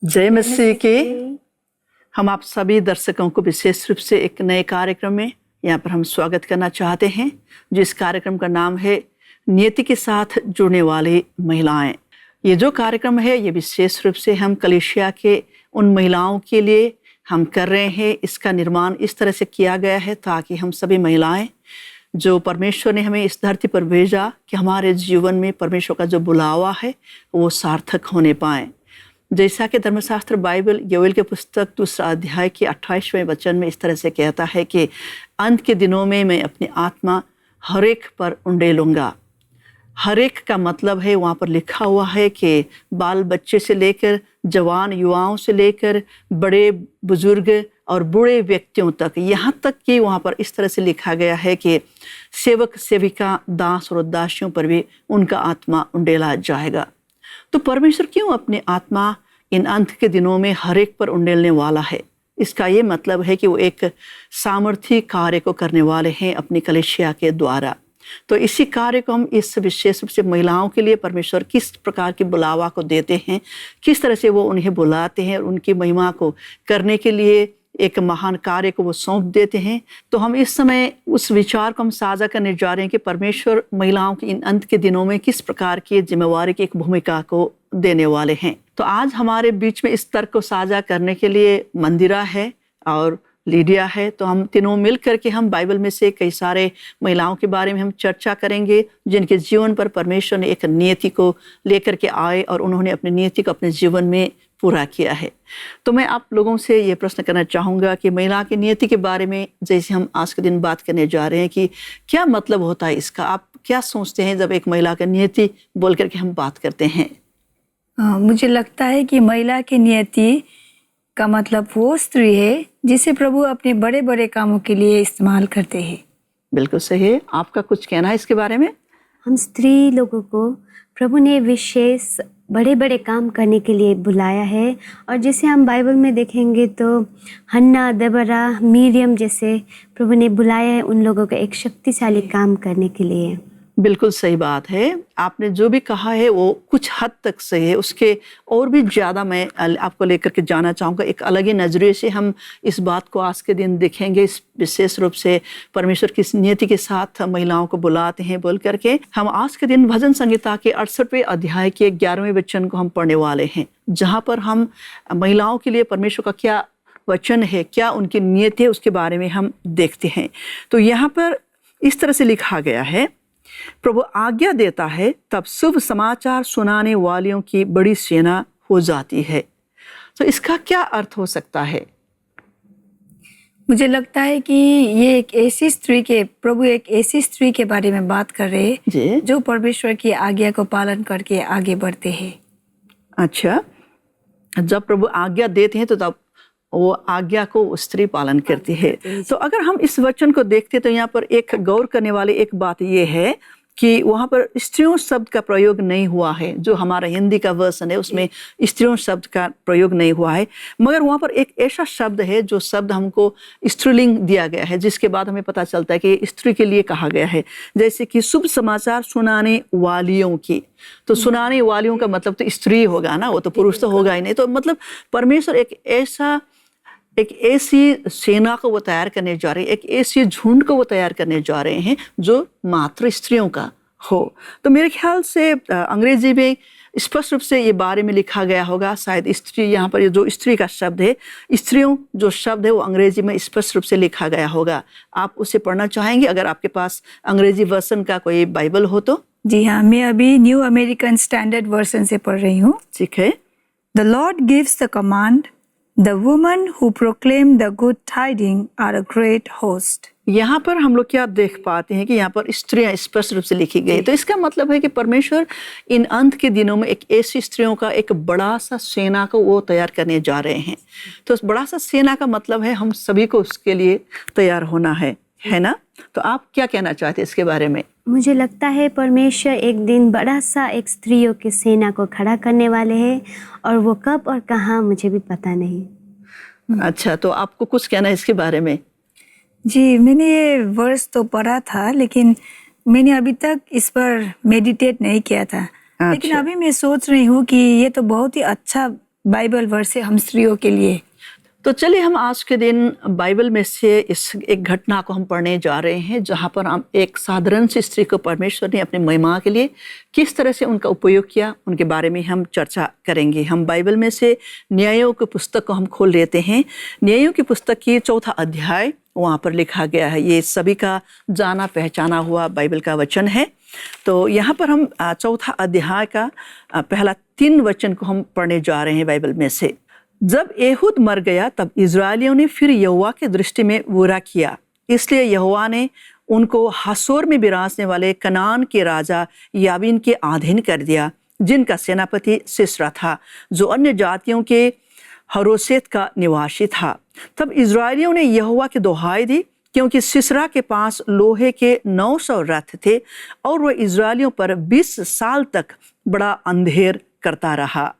जय मसीह की। हम आप सभी दर्शकों को विशेष रूप से एक नए कार्यक्रम में यहाँ पर हम स्वागत करना चाहते हैं, जिस कार्यक्रम का नाम है नियति के साथ जुड़ने वाली महिलाएं। ये जो कार्यक्रम है ये विशेष रूप से हम कलीसिया के उन महिलाओं के लिए हम कर रहे हैं। इसका निर्माण इस तरह से किया गया है ताकि हम सभी महिलाएं जो परमेश्वर ने हमें इस धरती पर भेजा कि हमारे जीवन में परमेश्वर का जो बुलावा है वो सार्थक होने पाए। जैसा कि धर्मशास्त्र बाइबल योएल के पुस्तक 2 अध्याय के 28वें वचन में इस तरह से कहता है कि अंत के दिनों में मैं अपनी आत्मा हर एक पर उंडेलूंगा। हर एक का मतलब है, वहाँ पर लिखा हुआ है कि बाल बच्चे से लेकर जवान युवाओं से लेकर बड़े बुजुर्ग और बूढ़े व्यक्तियों तक, यहाँ तक कि वहाँ पर इस तरह से लिखा गया है कि सेवक सेविका दास और दासियों पर भी उनका आत्मा उंडेला जाएगा। तो परमेश्वर क्यों अपनी आत्मा इन अंत के दिनों में हर एक पर उंडेलने वाला है? इसका ये मतलब है कि वो एक सामर्थी कार्य को करने वाले हैं अपनी कलीसिया के द्वारा। तो इसी कार्य को हम इस विशेष रूप से महिलाओं के लिए परमेश्वर किस प्रकार की बुलावा को देते हैं, किस तरह से वो उन्हें बुलाते हैं और उनकी महिमा को करने के लिए एक महान कार्य को वो सौंप देते हैं। तो हम इस समय उस विचार को हम साझा करने जा रहे हैं कि परमेश्वर महिलाओं के इन अंत के दिनों में किस प्रकार की जिम्मेवारी की एक भूमिका को देने वाले हैं। तो आज हमारे बीच में इस तर्क को साझा करने के लिए मंदिरा है और लीडिया है। तो हम तीनों मिल करके हम बाइबल में से कई सारे महिलाओं के बारे में हम चर्चा करेंगे जिनके जीवन पर परमेश्वर ने एक नियति को लेकर के आए और उन्होंने अपनी नियति को अपने जीवन में पूरा किया है। तो मैं आप लोगों से ये प्रश्न करना चाहूँगा कि महिला की नियति के बारे में जैसे हम आज के दिन बात करने जा रहे हैं कि क्या मतलब होता है इसका? आप क्या सोचते हैं जब एक महिला की नियति बोल करके हम बात करते हैं? मुझे लगता है कि महिला की नियति का मतलब वो स्त्री है जिसे प्रभु अपने बड़े बड़े कामों के लिए इस्तेमाल करते हैं। बिल्कुल सही है। आपका कुछ कहना है इसके बारे में? हम स्त्री लोगों को प्रभु ने विशेष बड़े बड़े काम करने के लिए बुलाया है। और जैसे हम बाइबल में देखेंगे तो हन्ना, दबरा, मीरियम जैसे प्रभु ने बुलाया है उन लोगों को एक शक्तिशाली काम करने के लिए। बिल्कुल सही बात है। आपने जो भी कहा है वो कुछ हद तक सही है। उसके और भी ज़्यादा मैं आपको लेकर के जाना चाहूँगा। एक अलग ही नज़रिए से हम इस बात को आज के दिन देखेंगे। इस विशेष रूप से परमेश्वर की नियति के साथ महिलाओं को बुलाते हैं बोल करके हम आज के दिन भजन संहिता के 68वें अध्याय के 11वें वचन को हम पढ़ने वाले हैं, जहाँ पर हम महिलाओं के लिए परमेश्वर का क्या वचन है, क्या उनकी नियति है, उसके बारे में हम देखते हैं। तो यहाँ पर इस तरह से लिखा गया है, प्रभु आज्ञा देता है तब शुभ समाचार सुनाने वालियों की बड़ी सेना हो जाती है। तो इसका क्या अर्थ हो सकता है? मुझे लगता है कि ये एक ऐसी स्त्री के प्रभु एक ऐसी स्त्री के बारे में बात कर रहे हैं जो परमेश्वर की आज्ञा को पालन करके आगे बढ़ते हैं। अच्छा, जब प्रभु आज्ञा देते हैं तो तब वो आज्ञा को स्त्री पालन करती है। तो अगर हम इस वचन को देखते तो यहाँ पर एक गौर करने वाली एक बात ये है कि वहाँ पर स्त्रियों शब्द का प्रयोग नहीं हुआ है। जो हमारा हिंदी का वर्जन है उसमें स्त्रियों शब्द का प्रयोग नहीं हुआ है, मगर वहाँ पर एक ऐसा शब्द है जो शब्द हमको स्त्रीलिंग दिया गया है, जिसके बाद हमें पता चलता है कि स्त्री के लिए कहा गया है। जैसे कि शुभ समाचार सुनाने वालियों की, तो सुनाने वालियों का मतलब तो स्त्री होगा ना, वो तो पुरुष तो होगा ही नहीं। तो मतलब परमेश्वर एक ऐसी सेना को वो तैयार करने जा रहे हैं, एक ऐसी झुंड को वो तैयार करने जा रहे हैं जो मात्र स्त्रियों का हो। तो मेरे ख्याल से अंग्रेजी में स्पष्ट रूप से ये बारे में लिखा गया होगा। शायद स्त्री, यहाँ पर जो स्त्री का शब्द है, स्त्रियों जो शब्द है वो अंग्रेजी में स्पष्ट रूप से लिखा गया होगा। आप उसे पढ़ना चाहेंगे अगर आपके पास अंग्रेजी वर्जन का कोई बाइबल हो तो? जी हाँ, मैं अभी न्यू अमेरिकन स्टैंडर्ड वर्जन से पढ़ रही हूँ। ठीक है। The Lord gives the command, The women who proclaim the good tidings are a great host. यहाँ पर हम लोग क्या देख पाते हैं कि यहाँ पर स्त्रियां स्पष्ट रूप से लिखी गई। तो इसका मतलब है कि परमेश्वर इन अंत के दिनों में एक ऐसी स्त्रियों का एक बड़ा सा सेना को वो तैयार करने जा रहे हैं। तो उस बड़ा सा सेना का मतलब है हम सभी को उसके लिए तैयार होना है ना? तो आप क्या कहना चाहते हैं इसके बारे में? मुझे लगता है परमेश्वर एक दिन बड़ा सा एक स्त्रियों की सेना को खड़ा करने वाले हैं, और वो कब और कहाँ मुझे भी पता नहीं। अच्छा, तो आपको कुछ कहना है इसके बारे में? जी, मैंने ये वर्स तो पढ़ा था, लेकिन मैंने अभी तक इस पर मेडिटेट नहीं किया था। लेकिन अभी मैं सोच रही हूँ कि ये तो बहुत ही अच्छा बाइबल वर्स है हम स्त्रियों के लिए। तो चलिए हम आज के दिन बाइबल में से इस एक घटना को हम पढ़ने जा रहे हैं, जहाँ पर हम एक साधारण सी स्त्री को परमेश्वर ने अपने महिमा के लिए किस तरह से उनका उपयोग किया, उनके बारे में हम चर्चा करेंगे। हम बाइबल में से न्यायों की पुस्तक को हम खोल लेते हैं। न्यायों की पुस्तक की 4 अध्याय वहाँ पर लिखा गया है। ये सभी का जाना पहचाना हुआ बाइबल का वचन है। तो यहाँ पर हम 4 अध्याय का पहला 3 वचन को हम पढ़ने जा रहे हैं बाइबल में से। जब एहूद मर गया तब इजरायलियों ने फिर यहोवा की दृष्टि में बुरा किया, इसलिए यहोवा ने उनको हासोर में विराजने वाले कनान के राजा याबीन के अधीन कर दिया, जिनका सेनापति सिसरा था, जो अन्य जातियों के हरोसेत का निवासी था। तब इजरायलियों ने यहोवा की दुहाई दी, क्योंकि सिसरा के पास लोहे के 900 रथ थे और वह इजरायलियों पर 20 साल तक बड़ा अंधेर करता रहा।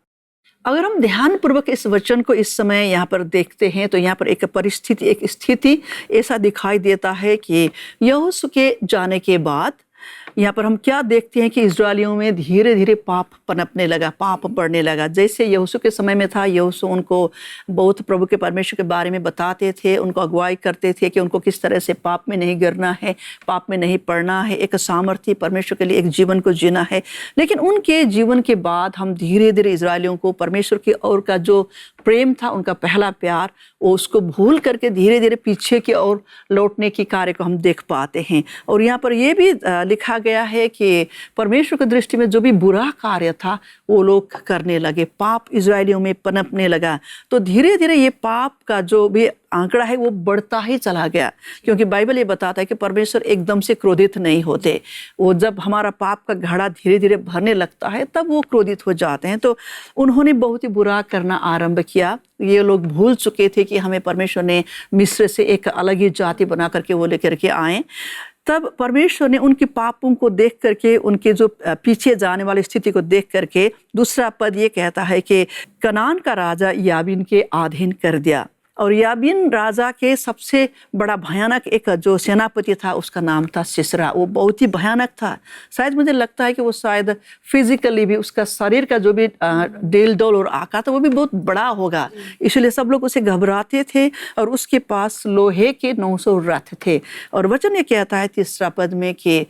अगर हम ध्यानपूर्वक इस वचन को इस समय यहाँ पर देखते हैं तो यहाँ पर एक परिस्थिति, एक स्थिति ऐसा दिखाई देता है कि यहोशू के जाने के बाद यहाँ पर हम क्या देखते हैं कि इजरायलियों में धीरे धीरे पाप पनपने लगा, पाप बढ़ने लगा। जैसे यहोशू के समय में था, यहोशू उनको बहुत प्रभु के परमेश्वर के बारे में बताते थे, उनको अगुवाई करते थे कि उनको किस तरह से पाप में नहीं गिरना है, पाप में नहीं पड़ना है, एक सामर्थ्य परमेश्वर के लिए एक जीवन को जीना है। लेकिन उनके जीवन के बाद हम धीरे धीरे इजरायलियों को परमेश्वर की ओर का जो प्रेम था, उनका पहला प्यार, वो उसको भूल करके धीरे धीरे पीछे की ओर लौटने की कार्य को हम देख पाते हैं। और यहाँ पर यह भी लिखा गया है कि परमेश्वर की दृष्टि में जो भी बुरा कार्य था वो लोग करने लगे, पाप इजरायलियों में पनपने लगा। तो धीरे धीरे ये पाप का जो भी आंकड़ा है वो बढ़ता ही चला गया, क्योंकि बाइबल ये बताता है कि परमेश्वर एकदम से क्रोधित नहीं होते। वो जब हमारा पाप का घड़ा धीरे धीरे भरने लगता है तब वो क्रोधित हो जाते हैं। तो उन्होंने बहुत ही बुरा करना आरंभ किया। ये लोग भूल चुके थे कि हमें परमेश्वर ने मिस्र से एक अलग ही जाति बना करके वो लेकर के आए। तब परमेश्वर ने उनके पापों को देख करके, उनके जो पीछे जाने वाली स्थिति को देख करके, दूसरा पद ये कहता है कि कनान का राजा याबीन के अधीन कर दिया। और याबीन राजा के सबसे बड़ा भयानक एक जो सेनापति था उसका नाम था सिसरा। वो बहुत ही भयानक था। शायद मुझे लगता है कि वो शायद फिजिकली भी, उसका शरीर का जो भी डेल डोल और आकार था वो भी बहुत बड़ा होगा, इसलिए सब लोग उसे घबराते थे। और उसके पास लोहे के 900 रथ थे। और वचन ये कहता है 3 पद में कि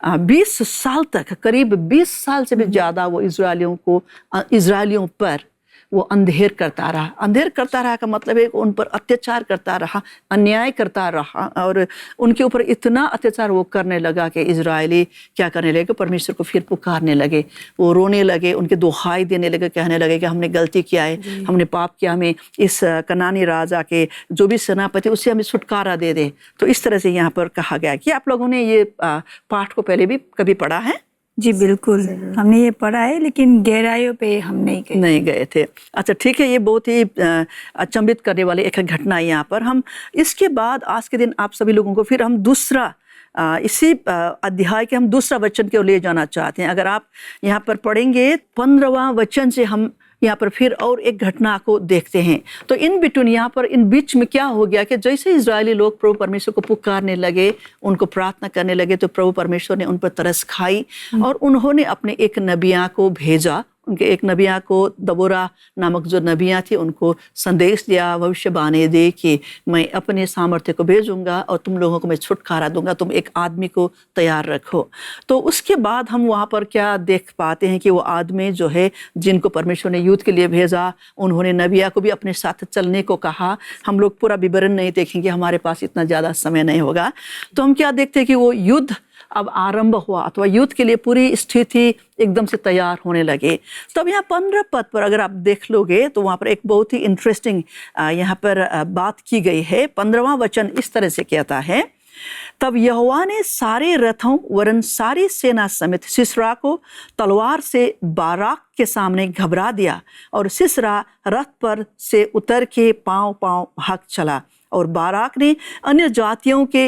20 साल तक, करीब 20 साल से भी ज़्यादा वो इजरायलियों पर वो अंधेर करता रहा। अंधेर करता रहा का मतलब है उन पर अत्याचार करता रहा, अन्याय करता रहा। और उनके ऊपर इतना अत्याचार वो करने लगा कि इजरायली क्या करने लगे, परमेश्वर को फिर पुकारने लगे, वो रोने लगे, उनके दुहाई देने लगे, कहने लगे कि हमने गलती किया है, हमने पाप किया, हमें इस कनानी राजा के जो भी सेनापति उससे हमें छुटकारा दे दे। तो इस तरह से यहाँ पर कहा गया कि आप लोगों ने ये पाठ को पहले भी कभी पढ़ा है? जी बिल्कुल, हमने ये पढ़ा है, लेकिन गहराइयों पे हम नहीं गए थे। अच्छा ठीक है, ये बहुत ही अचंभित करने वाली एक घटना है यहाँ पर। हम इसके बाद आज के दिन आप सभी लोगों को फिर हम दूसरा इसी अध्याय के हम दूसरा वचन की ओर ले जाना चाहते हैं। अगर आप यहाँ पर पढ़ेंगे 15वां वचन से हम यहाँ पर फिर और एक घटना को देखते हैं। तो इन बिटवीन, यहाँ पर इन बीच में क्या हो गया कि जैसे इजरायली लोग प्रभु परमेश्वर को पुकारने लगे, उनको प्रार्थना करने लगे, तो प्रभु परमेश्वर ने उन पर तरस खाई और उन्होंने अपने एक नबिया को भेजा। उनके एक नबिया को, दबोरा नामक जो नबिया थी, उनको संदेश दिया, भविष्यवाणी दी कि मैं अपने सामर्थ्य को भेजूंगा और तुम लोगों को मैं छुटकारा दूंगा, तुम एक आदमी को तैयार रखो। तो उसके बाद हम वहाँ पर क्या देख पाते हैं कि वो आदमी जो है, जिनको परमेश्वर ने युद्ध के लिए भेजा, उन्होंने नबिया को भी अपने साथ चलने को कहा। हम लोग पूरा विवरण नहीं देखेंगे, हमारे पास इतना ज़्यादा समय नहीं होगा। तो हम क्या देखते हैं कि वो युद्ध अब आरंभ हुआ अथवा युद्ध के लिए पूरी स्थिति एकदम से तैयार होने लगे। तब यहाँ 15 पद पर अगर आप देख लोगे तो वहाँ पर एक बहुत ही इंटरेस्टिंग यहाँ पर बात की गई है। 15वां वचन इस तरह से कहता है, तब यहोवा ने सारे रथों वरन सारी सेना समेत सिसरा को तलवार से बाराक के सामने घबरा दिया और सिसरा रथ पर से उतर के पांव पांव भाग चला। और बाराक ने अन्य जातियों के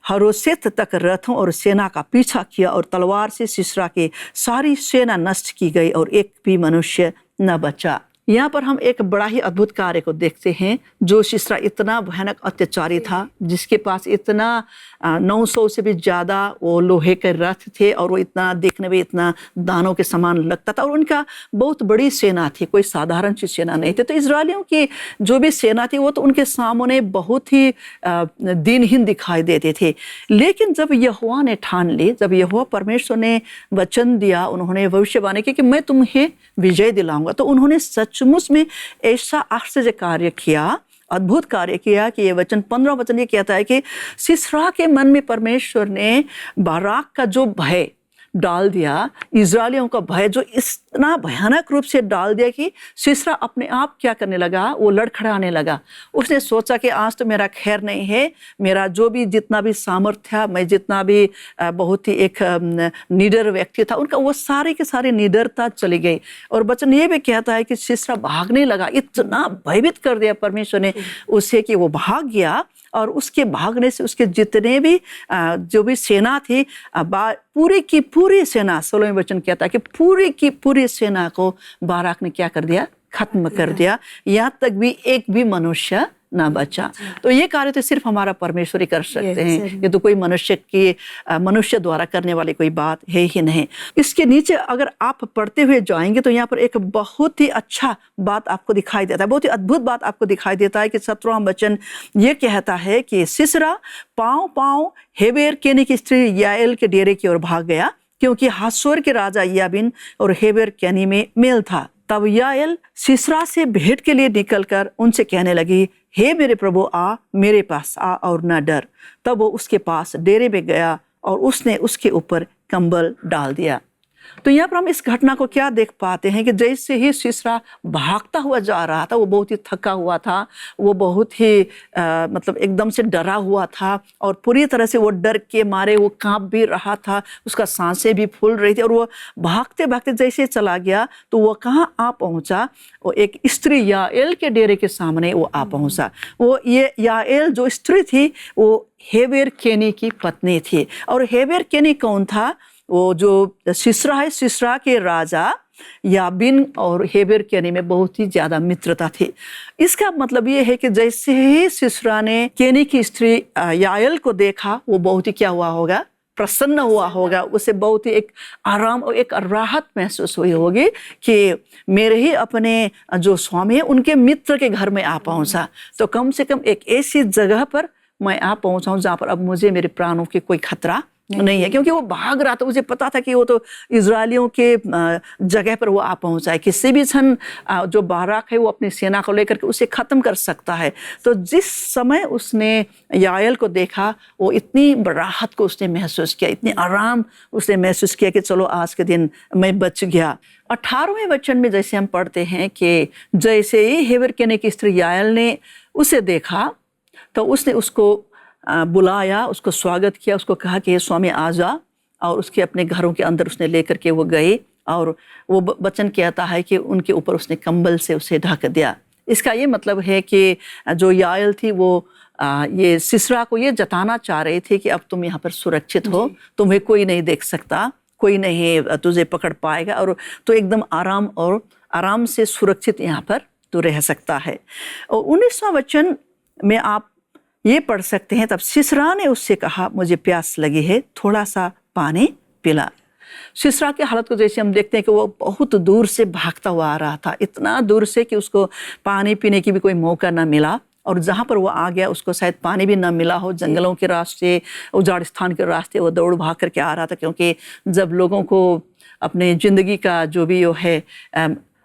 हरोसेत तक रथों और सेना का पीछा किया और तलवार से सिसरा के सारी सेना नष्ट की गई और एक भी मनुष्य न बचा। यहाँ पर हम एक बड़ा ही अद्भुत कार्य को देखते हैं। जो सिसरा इतना भयानक अत्याचारी था, जिसके पास इतना 900 से भी ज़्यादा वो लोहे के रथ थे और वो इतना देखने में इतना दानों के समान लगता था और उनका बहुत बड़ी सेना थी, कोई साधारण सी सेना नहीं थी। तो इजरायलियों की जो भी सेना थी वो तो उनके सामने बहुत ही दीनहीन दिखाई देते थे। लेकिन जब यहोवा ने ठान ली, जब यहोवा परमेश्वर ने वचन दिया, उन्होंने भविष्यवाणी की कि मैं तुम्हें विजय दिलाऊंगा, तो उन्होंने सचमुच में ऐसा आश्चर्य कार्य किया, अद्भुत कार्य किया कि ये वचन 15 वचन ये कहता है कि सिसरा के मन में परमेश्वर ने बाराक का जो भय डाल दिया, इजरायलियों का भय जो इतना भयानक रूप से डाल दिया कि सिसरा अपने आप क्या करने लगा, वो लड़खड़ाने लगा। उसने सोचा कि आज तो मेरा खैर नहीं है, मेरा जो भी जितना भी सामर्थ्य था, मैं जितना भी बहुत ही एक निडर व्यक्ति था, उनका वो सारे के सारे निडरता चली गई। और वचन ये भी कहता है कि सिसरा भागने लगा, इतना भयभीत कर दिया परमेश्वर ने उसे कि वो भाग गया। और उसके भागने से उसके जितने भी जो भी सेना थी, पूरी की पूरी सेना, 16वें वचन कहता है कि पूरी की पूरी सेना को बाराक ने क्या कर दिया, खत्म कर दिया, यहाँ तक भी एक भी मनुष्य ना बचा। तो ये कार्य तो सिर्फ हमारा परमेश्वर ही कर सकते हैं, ये तो कोई मनुष्य द्वारा करने वाली कोई बात है ही नहीं। इसके नीचे अगर आप पढ़ते हुए जाएंगे तो यहाँ पर एक बहुत ही अच्छा बात आपको दिखाई देता है, बहुत ही अद्भुत बात आपको दिखाई देता है कि 17वां वचन ये कहता है कि सिसरा पांव पांव हेबेर केनी की स्त्री याएल के डेरे की ओर भाग गया, क्योंकि हासोर के राजा याबिन और हेबेर केनी में मेल था। तब याएल सिसरा से भेंट के लिए निकलकर उनसे कहने लगी, हे मेरे प्रभु, आ मेरे पास आ और न डर। तब वो उसके पास डेरे में गया और उसने उसके ऊपर कंबल डाल दिया। तो यहाँ पर हम इस घटना को क्या देख पाते हैं कि जैसे ही सिसरा भागता हुआ जा रहा था, वो बहुत ही थका हुआ था, वो बहुत ही मतलब एकदम से डरा हुआ था और पूरी तरह से वो डर के मारे वो कांप भी रहा था, उसका सांसें भी फूल रही थी। और वो भागते भागते जैसे चला गया तो वो कहाँ आ पहुँचा, वो एक स्त्री याएल के डेरे के सामने वो आ पहुँचा। वो ये याएल जो स्त्री थी वो हेबेर केनी की पत्नी थी। और हेबेर केनी कौन था? वो जो सिसरा है, सिसरा के राजा याबिन और हेबेर केनी में बहुत ही ज्यादा मित्रता थी। इसका मतलब ये है कि जैसे ही सिसरा ने केनी की स्त्री याएल को देखा, वो बहुत ही क्या हुआ होगा, प्रसन्न हुआ होगा, उसे बहुत ही एक आराम और एक राहत महसूस हुई होगी कि मेरे ही अपने जो स्वामी है उनके मित्र के घर में आ पहुंचा, तो कम से कम एक ऐसी जगह पर मैं आ पहुंचा हूं जहां पर अब मुझे मेरे प्राणों की कोई खतरा नहीं है। क्योंकि वो भाग रहा था, मुझे पता था कि वो तो इजरायलियों के जगह पर वो आ पहुंचा है, किसी भी क्षण जो बाराक है वो अपनी सेना को लेकर के उसे खत्म कर सकता है। तो जिस समय उसने याएल को देखा, वो इतनी राहत को उसने महसूस किया, इतनी आराम उसने महसूस किया कि चलो आज के दिन मैं बच गया। 18वें वचन में जैसे हम पढ़ते हैं कि जैसे ही हेबेर केनी की स्त्री याएल ने उसे देखा तो उसने उसको बुलाया, उसको स्वागत किया, उसको कहा कि स्वामी आ जा, और उसके अपने घरों के अंदर उसने लेकर के वो गए और वो वचन कहता है कि उनके ऊपर उसने कंबल से उसे ढक दिया। इसका ये मतलब है कि जो याएल थी वो ये सिसरा को ये जताना चाह रही थी कि अब तुम यहाँ पर सुरक्षित हो, तुम्हें कोई नहीं देख सकता, कोई नहीं तुझे पकड़ पाएगा और तो एकदम आराम से सुरक्षित यहाँ पर तो रह सकता है। और 19वां वचन में आप ये पढ़ सकते हैं, तब सिसरा ने उससे कहा, मुझे प्यास लगी है, थोड़ा सा पानी पिला। सिसरा की हालत को जैसे हम देखते हैं कि वो बहुत दूर से भागता हुआ आ रहा था, इतना दूर से कि उसको पानी पीने की भी कोई मौका ना मिला, और जहाँ पर वो आ गया उसको शायद पानी भी ना मिला हो। जंगलों के रास्ते, उजाड़ स्थान के रास्ते वो दौड़ भाग करके आ रहा था, क्योंकि जब लोगों को अपने ज़िंदगी का जो भी वो है,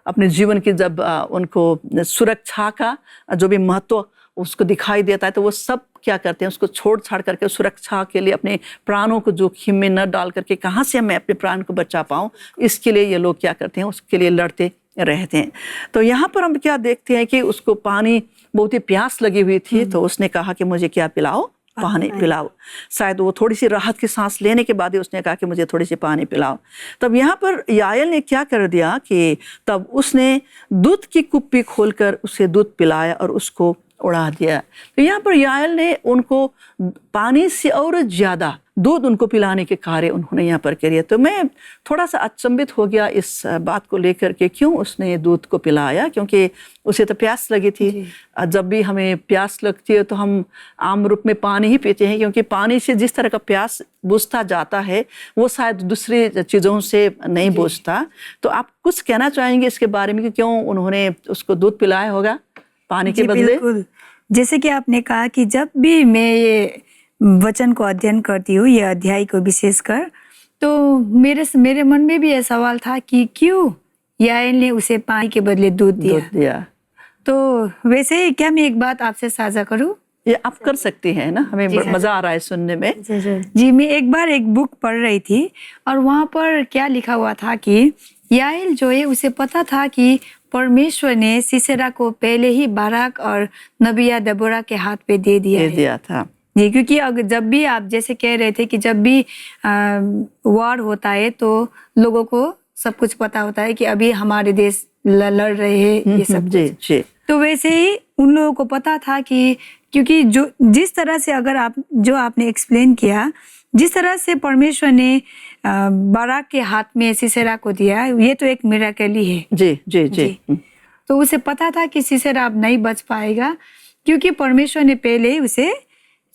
अपने जीवन की जब उनको सुरक्षा का जो भी महत्व उसको दिखाई देता है, तो वो सब क्या करते हैं, उसको छोड़ छाड़ करके सुरक्षा के लिए अपने प्राणों को जोखिम में न डाल करके कहाँ से मैं अपने प्राण को बचा पाऊँ, इसके लिए ये लोग क्या करते हैं, उसके लिए लड़ते रहते हैं। तो यहाँ पर हम क्या देखते हैं कि उसको पानी, बहुत ही प्यास लगी हुई थी, तो उसने कहा कि मुझे क्या पिलाओ, पानी पिलाओ। शायद वो थोड़ी सी राहत की सांस लेने के बाद ही उसने कहा कि मुझे थोड़ी सी पानी पिलाओ। तब यहाँ पर याएल ने क्या कर दिया कि तब उसने दूध की कुप्पी खोलकर उसे दूध पिलाया और उसको उड़ा दिया। तो यहाँ पर याएल ने उनको पानी से और ज़्यादा दूध उनको पिलाने के कार्य उन्होंने यहाँ पर किया। तो मैं थोड़ा सा अचंभित हो गया इस बात को लेकर के, क्यों उसने दूध को पिलाया, क्योंकि उसे तो प्यास लगी थी। जब भी हमें प्यास लगती है तो हम आम रूप में पानी ही पीते हैं, क्योंकि पानी से जिस तरह का प्यास बुझता जाता है वो शायद दूसरी चीज़ों से नहीं बुझता। तो आप कुछ कहना चाहेंगे इसके बारे में कि क्यों उन्होंने उसको दूध पिलाया होगा पानी के बदले? बिल्कुल, जैसे कि आपने कहा कि जब भी मैं ये वचन को अध्ययन करती हूँ, ये अध्याय को विशेषकर, तो मेरे मन में भी यह सवाल था कि क्यों याएल ने उसे पानी के बदले दूध दिया। तो वैसे क्या मैं एक बात आपसे साझा करूँ? ये आप कर सकती हैं ना, हमें मजा आ रहा है सुनने में। जी, मैं एक बार एक बुक पढ़ रही थी और वहाँ पर क्या लिखा हुआ था कि याएल जो है उसे पता था कि परमेश्वर ने सीसेरा को पहले ही बाराक और नबिया दबोरा के हाथ पे दे दिया था। जी, क्योंकि अगर जब भी आप जैसे कह रहे थे कि जब भी वॉर होता है तो लोगों को सब कुछ पता होता है कि अभी हमारे देश लड़ रहे हैं, ये सब कुछ। तो वैसे ही उन लोगों को पता था कि क्योंकि जो जिस तरह से अगर आपने एक्सप्लेन किया, जिस तरह से परमेश्वर ने बाराक के हाथ में सीसेरा को दिया, ये तो एक मिरेकल ही है। जी। तो उसे पता था कि सीसेरा अब नहीं बच पाएगा, क्योंकि परमेश्वर ने पहले ही उसे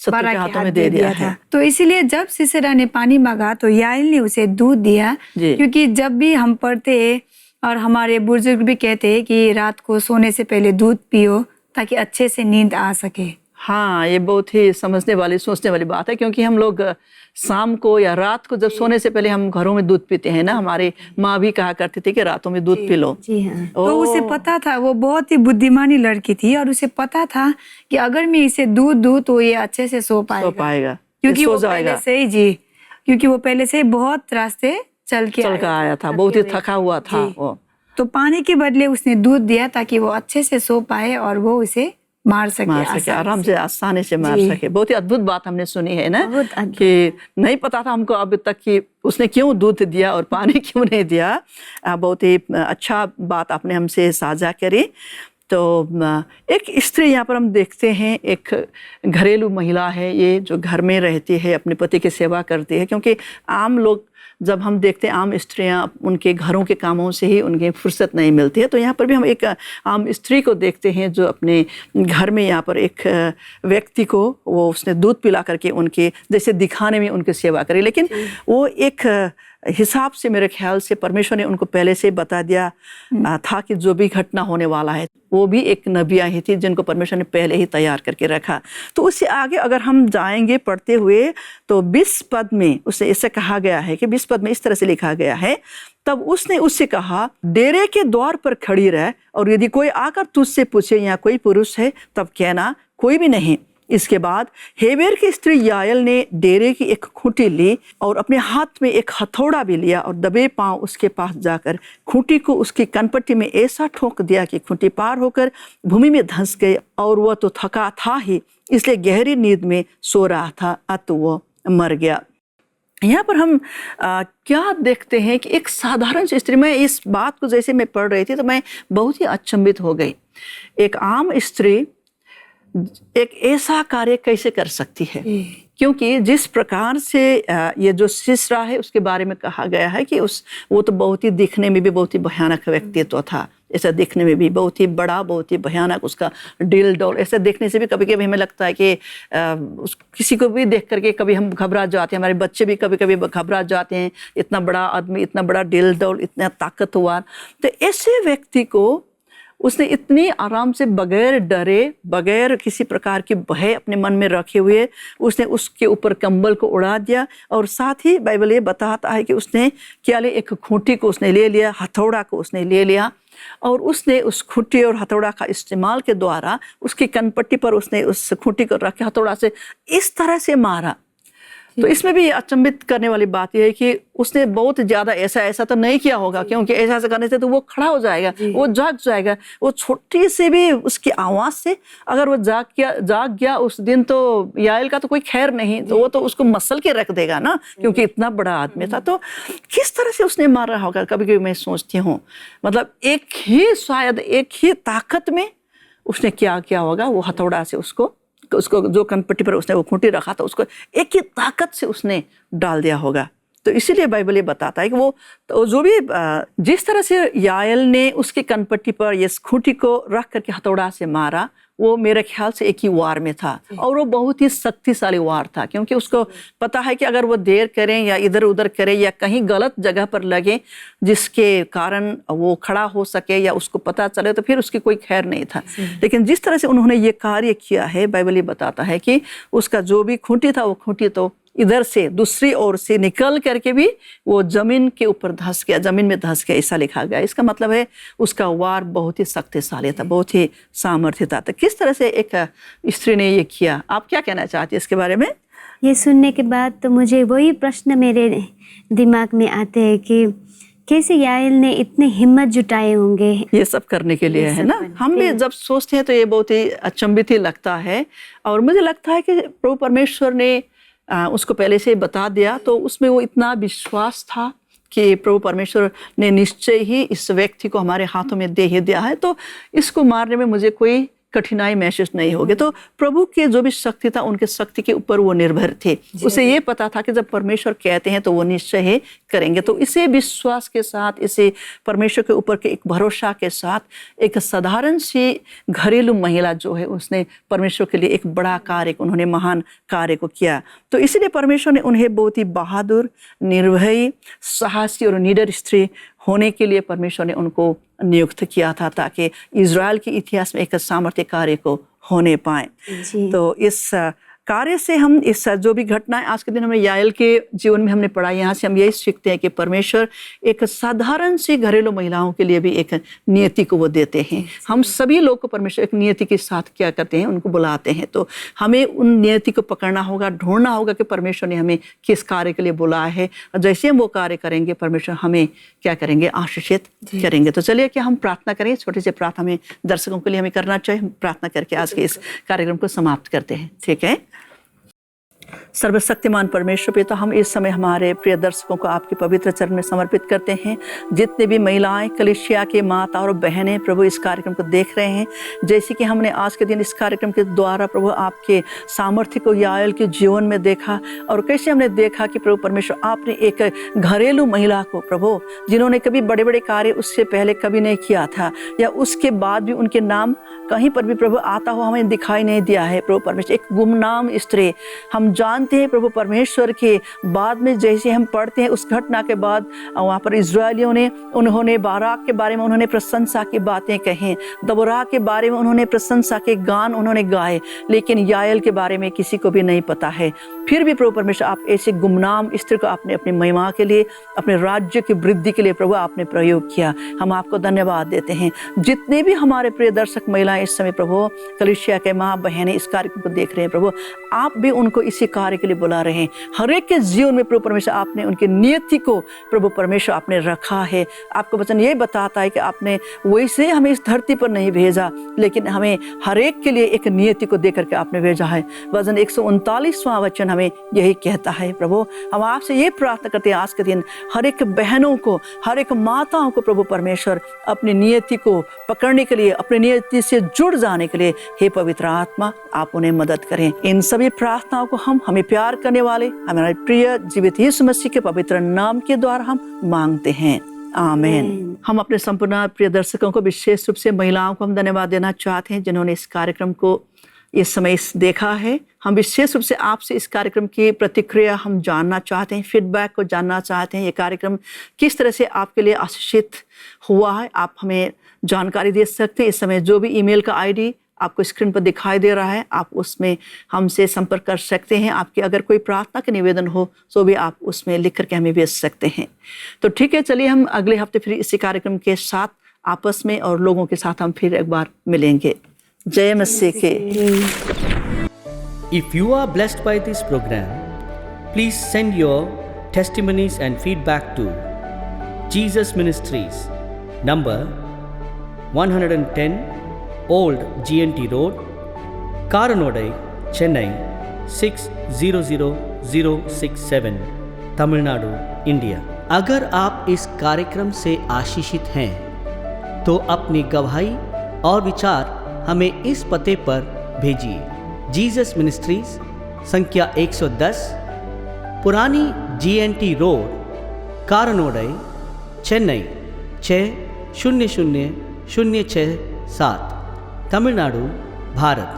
बाराक के हाथ में दे दिया था। तो इसीलिए जब सीसेरा ने पानी मांगा तो याएल ने उसे दूध दिया, क्योंकि जब भी हम पढ़ते हैं और हमारे बुजुर्ग भी कहते हैं कि रात को सोने से पहले दूध पियो ताकि अच्छे से नींद आ सके। हाँ, ये बहुत ही समझने वाली, सोचने वाली बात है, क्योंकि हम लोग शाम को या रात को जब सोने से पहले हम घरों में दूध पीते हैं ना, हमारी माँ भी कहा करती थी कि रातों में दूध पी लो। जी हाँ। तो उसे पता था, वो बहुत ही बुद्धिमानी लड़की थी और उसे पता था कि अगर मैं इसे दूध दूं तो ये अच्छे से सो पाएगा, क्योंकि वो पहले से ही क्योंकि वो पहले से बहुत रास्ते चल के आया था, बहुत ही थका हुआ था वो। तो पानी के बदले उसने दूध दिया ताकि वो अच्छे से सो पाए और वो उसे मार सके आराम से, आसानी से मार सके। बहुत ही अद्भुत बात हमने सुनी है ना, कि नहीं पता था हमको अभी तक कि उसने क्यों दूध दिया और पानी क्यों नहीं दिया। बहुत ही अच्छा बात आपने हमसे साझा करी। तो एक स्त्री यहाँ पर हम देखते हैं, एक घरेलू महिला है ये, जो घर में रहती है, अपने पति की सेवा करती है, क्योंकि आम लोग जब हम देखते हैं आम स्त्रियां उनके घरों के कामों से ही उनके फुर्सत नहीं मिलती है। तो यहाँ पर भी हम एक आम स्त्री को देखते हैं जो अपने घर में यहाँ पर एक व्यक्ति को वो उसने दूध पिला करके उनके जैसे दिखाने में उनकी सेवा करी, लेकिन वो एक हिसाब से मेरे ख्याल से परमेश्वर ने उनको पहले से बता दिया था कि जो भी घटना होने वाला है वो भी एक नबिया ही थी जिनको परमेश्वर ने पहले ही तैयार करके रखा। तो उससे आगे अगर हम जाएंगे पढ़ते हुए तो 20 पद में उसे ऐसे कहा गया है कि 20 पद में इस तरह से लिखा गया है, तब उसने उससे कहा, डेरे के द्वार पर खड़ी रह और यदि कोई आकर तुझसे पूछे यहाँ कोई पुरुष है तब कहना कोई भी नहीं। इसके बाद हेबेर की स्त्री याएल ने डेरे की एक खूंटी ली और अपने हाथ में एक हथौड़ा भी लिया और दबे पांव उसके पास जाकर खूंटी को उसकी कनपट्टी में ऐसा ठोक दिया कि खूंटी पार होकर भूमि में धंस गई, और वह तो थका था ही, इसलिए गहरी नींद में सो रहा था, अतः वो मर गया। यहाँ पर हम क्या देखते हैं कि एक साधारण सी स्त्री, मैं इस बात को जैसे मैं पढ़ रही थी तो मैं बहुत ही अचंभित हो गई। एक आम स्त्री एक ऐसा कार्य कैसे कर सकती है, क्योंकि जिस प्रकार से ये जो सीसेरा है उसके बारे में कहा गया है कि वो तो बहुत ही दिखने में भी बहुत ही भयानक व्यक्तित्व था, ऐसा दिखने में भी बहुत ही बड़ा, बहुत ही भयानक, उसका डिल डोल ऐसे देखने से भी कभी कभी हमें लगता है कि किसी को भी देख करके कभी हम घबरा जाते हैं, हमारे बच्चे भी कभी कभी घबरा जाते हैं, इतना बड़ा आदमी, इतना बड़ा डिल डोल, इतना ताकतवर। तो ऐसे व्यक्ति को उसने इतनी आराम से बगैर डरे, बगैर किसी प्रकार की भय अपने मन में रखे हुए उसने उसके ऊपर कंबल को उड़ा दिया। और साथ ही बाइबल ये बताता है कि उसने क्या ले, एक खूंटी को उसने ले लिया, हथौड़ा को उसने ले लिया और उसने उस खूंटी और हथौड़ा का इस्तेमाल के द्वारा उसकी कनपट्टी पर उसने उस खूंटी को रख के हथौड़ा से इस तरह से मारा। तो इसमें भी अचंभित करने वाली बात यह है कि उसने बहुत ज्यादा ऐसा तो नहीं किया होगा, क्योंकि ऐसा करने से तो वो खड़ा हो जाएगा, वो जाग जाएगा। वो छोटी से भी उसकी आवाज से अगर वो जाग गया उस दिन, तो याएल का तो कोई खैर नहीं, तो वो तो उसको मसल के रख देगा ना, क्योंकि इतना बड़ा आदमी था। तो किस तरह से उसने मारा होगा, कभी कभी मैं सोचती हूँ, मतलब शायद एक ही ताकत में उसने क्या किया होगा। वो हथौड़ा से उसको जो कनपट्टी पर उसने वो खूंटी रखा था उसको एक ही ताकत से उसने डाल दिया होगा। तो इसीलिए बाइबल ये बताता है कि वो तो जो भी जिस तरह से याएल ने उसकी कनपट्टी पर ये खूंटी को रख करके हथौड़ा से मारा, वो मेरे ख्याल से एक ही वार में था और वो बहुत ही शक्तिशाली वार था, क्योंकि उसको पता है कि अगर वो देर करें या इधर उधर करें या कहीं गलत जगह पर लगे जिसके कारण वो खड़ा हो सके या उसको पता चले, तो फिर उसकी कोई खैर नहीं था। लेकिन जिस तरह से उन्होंने ये कार्य किया है, बाइबल ये बताता है कि उसका जो भी खूंटी था वो खूंटी तो इधर से दूसरी ओर से निकल करके भी वो जमीन के ऊपर धंस गया, जमीन में धंस गया, ऐसा लिखा गया। इसका मतलब है उसका वार बहुत ही शक्तिशाली था, बहुत ही सामर्थ्य था। तो किस तरह से एक स्त्री ने ये किया, आप क्या कहना चाहते हैं इसके बारे में? ये सुनने के बाद तो मुझे वही प्रश्न मेरे दिमाग में आते हैं कि कैसे याएल ने इतने हिम्मत जुटाए होंगे ये सब करने के लिए, है ना। हम भी जब सोचते हैं तो ये बहुत ही अचंभित ही लगता है। और मुझे लगता है कि प्रभु परमेश्वर ने उसको पहले से बता दिया, तो उसमें वो इतना विश्वास था कि प्रभु परमेश्वर ने निश्चय ही इस व्यक्ति को हमारे हाथों में दे ही दिया है, तो इसको मारने में मुझे कोई कठिनाई महसूस नहीं होगी। तो प्रभु के जो भी शक्ति था, उनके शक्ति के ऊपर वो निर्भर थे। उसे ये पता था कि जब परमेश्वर कहते हैं तो वो निश्चय ही करेंगे। तो इसे विश्वास के साथ, इसे परमेश्वर के ऊपर के एक भरोसा के साथ, एक साधारण सी घरेलू महिला जो है उसने परमेश्वर के लिए एक बड़ा कार्य, उन्होंने महान कार्य को किया। तो इसीलिए परमेश्वर ने उन्हें बहुत ही बहादुर, निर्भयी, साहसी और निडर स्त्री होने के लिए परमेश्वर ने उनको नियुक्त किया था, ताकि इज़राइल के इतिहास में एक सामर्थ्य कार्य को होने पाए। तो इस कार्य से हम इस जो भी घटनाएं आज के दिन हमें याएल के जीवन में हमने पढ़ा, यहाँ से हम यही सीखते हैं कि परमेश्वर एक साधारण सी घरेलू महिलाओं के लिए भी एक नियति को वो देते हैं। हम सभी लोग को परमेश्वर एक नियति के साथ क्या करते हैं, उनको बुलाते हैं। तो हमें उन नियति को पकड़ना होगा, ढूंढना होगा कि परमेश्वर ने हमें किस कार्य के लिए बुलाया है, और जैसे हम वो कार्य करेंगे परमेश्वर हमें क्या करेंगे, आशीषित करेंगे। तो चलिए क्या हम प्रार्थना करें, छोटी सी प्रार्थना हमें दर्शकों के लिए हमें करना चाहिए। प्रार्थना करके आज के इस कार्यक्रम को समाप्त करते हैं, ठीक है। सर्वशक्तिमान परमेश्वर पिता, हम इस समय हमारे प्रिय दर्शकों को आपके पवित्र चरण में समर्पित करते हैं। जितने भी महिलाएं, कलीसिया के माता और बहनें प्रभु इस कार्यक्रम को देख रहे हैं, जैसे कि हमने आज के दिन इस कार्यक्रम के द्वारा प्रभु आपके सामर्थ्य को याएल के जीवन में देखा, और कैसे हमने देखा कि प्रभु परमेश्वर आपने एक घरेलू महिला को प्रभु, जिन्होंने कभी बड़े बड़े कार्य उससे पहले कभी नहीं किया था, या उसके बाद भी उनके नाम कहीं पर भी प्रभु आता हो हमें दिखाई नहीं दिया है। प्रभु परमेश्वर एक गुमनाम स्त्री, हम जानते हैं प्रभु परमेश्वर के बाद में जैसे हम पढ़ते हैं उस घटना के बाद वहाँ पर इजरायलियों ने, उन्होंने बाराक के बारे में उन्होंने प्रशंसा की बातें कहीं, दबोरा के बारे में उन्होंने प्रशंसा के गान उन्होंने गाए, लेकिन याएल के बारे में किसी को भी नहीं पता है। फिर भी प्रभु परमेश्वर आप ऐसे गुमनाम स्त्री को आपने अपनी महिमा के लिए, अपने राज्य की वृद्धि के लिए प्रभु आपने प्रयोग किया। हम आपको धन्यवाद देते हैं। जितने भी हमारे प्रिय दर्शक महिलाएं इस समय प्रभु कलीसिया के माँ बहनें इस कार्यक्रम को देख रहे हैं, प्रभु आप भी उनको इसी कार्य के लिए बुला रहे हैं। हर एक के जीवन में प्रभु परमेश्वर आपने उनकी नियति को प्रभु परमेश्वर आपने रखा है। आपका वचन ये बताता है कि आपने वैसे हमें इस धरती पर नहीं भेजा, लेकिन हमें हर एक के लिए एक नियति को देकर के आपने भेजा है। वचन 139वां वचन हमें यही कहता है। प्रभु हम आपसे ये प्रार्थना करते हैं आज के दिन हर एक बहनों को, हर एक माताओं को प्रभु परमेश्वर अपनी नियति को पकड़ने के लिए, अपनी नियति से जुड़ जाने के लिए हे पवित्र आत्मा आप उन्हें मदद करें। इन सभी प्रार्थनाओं को हम हमें प्यार करने वाले हमारे प्रिय जीवित यीशु मसीह के पवित्र नाम के द्वारा हम मांगते हैं, आमीन। हम अपने संपूर्ण प्रिय दर्शकों को, विशेष रूप से महिलाओं को हम धन्यवाद देना चाहते हैं जिन्होंने इस कार्यक्रम को इस समय देखा है। हम विशेष रूप से आपसे इस कार्यक्रम की प्रतिक्रिया हम जानना चाहते हैं, फीडबैक को जानना चाहते हैं। ये कार्यक्रम किस तरह से आपके लिए आशीषित हुआ है, आप हमें जानकारी दे सकते हैं। इस समय जो भी ईमेल का आईडी आपको स्क्रीन पर दिखाई दे रहा है, आप उसमें हमसे संपर्क कर सकते हैं। आपकी अगर कोई प्रार्थना का निवेदन हो तो भी आप उसमें लिख करके हमें भेज सकते हैं। तो ठीक है, चलिए हम अगले हफ्ते फिर इसी कार्यक्रम के साथ आपस में और लोगों के साथ हम फिर एक बार मिलेंगे। जय मसीह के। If you are blessed by this program, please send your testimonies and feedback to Jesus Ministries, number 110 Old GNT Road, Karanodai, Chennai 600067, Tamil Nadu, India। अगर आप इस कार्यक्रम से आशीषित हैं तो अपनी गवाही और विचार हमें इस पते पर भेजिए। जीसस मिनिस्ट्रीज, संख्या 110, पुरानी GNT रोड, कारानोडई, चेन्नई 600067, तमिलनाडु, भारत।